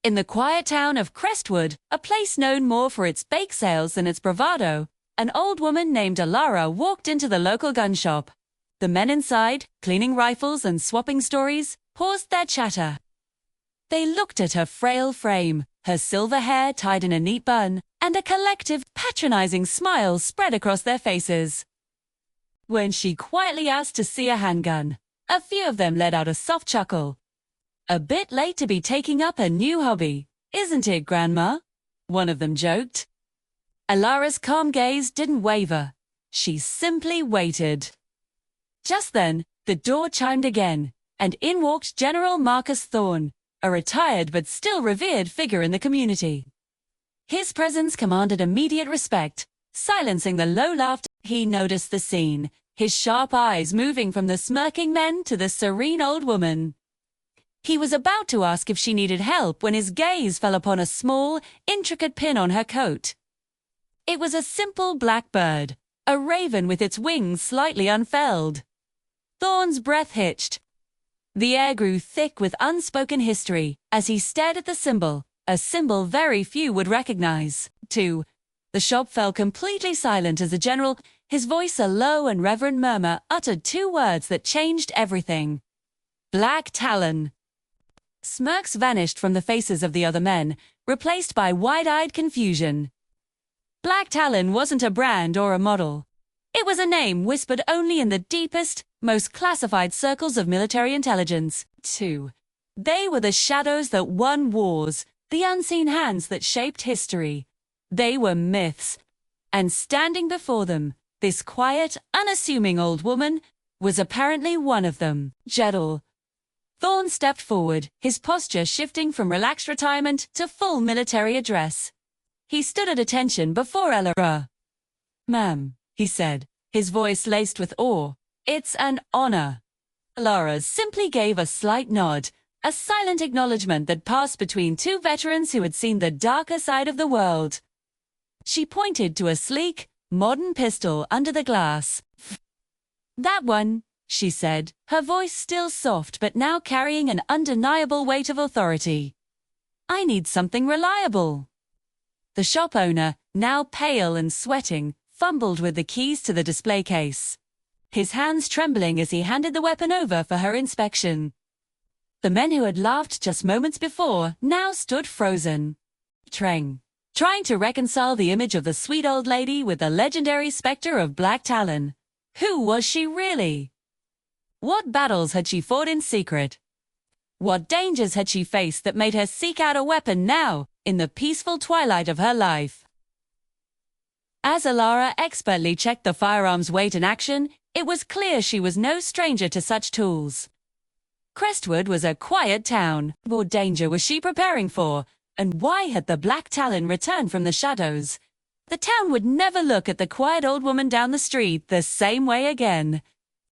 In the quiet town of Crestwood, a place known more for its bake sales than its bravado, an old woman named Alara walked into the local gun shop. The men inside, cleaning rifles and swapping stories, paused their chatter. They looked at her frail frame, her silver hair tied in a neat bun, and a collective, patronizing smile spread across their faces. When she quietly asked to see a handgun, a few of them let out a soft chuckle. "A bit late to be taking up a new hobby, isn't it, Grandma?" one of them joked. Alara's calm gaze didn't waver. She simply waited. Just then, the door chimed again, and in walked General Marcus Thorne, a retired but still revered figure in the community. His presence commanded immediate respect, silencing the low laughter. He noticed the scene, his sharp eyes moving from the smirking men to the serene old woman. He was about to ask if she needed help when his gaze fell upon a small, intricate pin on her coat. It was a simple black bird, a raven with its wings slightly unfurled. Thorne's breath hitched. The air grew thick with unspoken history as he stared at the symbol, a symbol very few would recognize. Too. The shop fell completely silent as the general, his voice a low and reverent murmur, uttered two words that changed everything. Black Talon. Smirks vanished from the faces of the other men, replaced by wide-eyed confusion. Black Talon wasn't a brand or a model. It was a name whispered only in the deepest, most classified circles of military intelligence. Too. They were the shadows that won wars, the unseen hands that shaped history. They were myths. And standing before them, this quiet, unassuming old woman was apparently one of them. Jedel. Thorne stepped forward, his posture shifting from relaxed retirement to full military address. He stood at attention before Alara. "Ma'am," he said, his voice laced with awe, "it's an honor." Alara simply gave a slight nod, a silent acknowledgement that passed between two veterans who had seen the darker side of the world. She pointed to a sleek, modern pistol under the glass. "That one," she said, her voice still soft but now carrying an undeniable weight of authority. "I need something reliable." The shop owner, now pale and sweating, fumbled with the keys to the display case, his hands trembling as he handed the weapon over for her inspection. The men who had laughed just moments before now stood frozen, trying to reconcile the image of the sweet old lady with the legendary specter of Black Talon. Who was she really? What battles had she fought in secret? What dangers had she faced that made her seek out a weapon now, in the peaceful twilight of her life? As Alara expertly checked the firearm's weight in action, it was clear she was no stranger to such tools. Crestwood was a quiet town. What danger was she preparing for? And why had the Black Talon returned from the shadows? The town would never look at the quiet old woman down the street the same way again.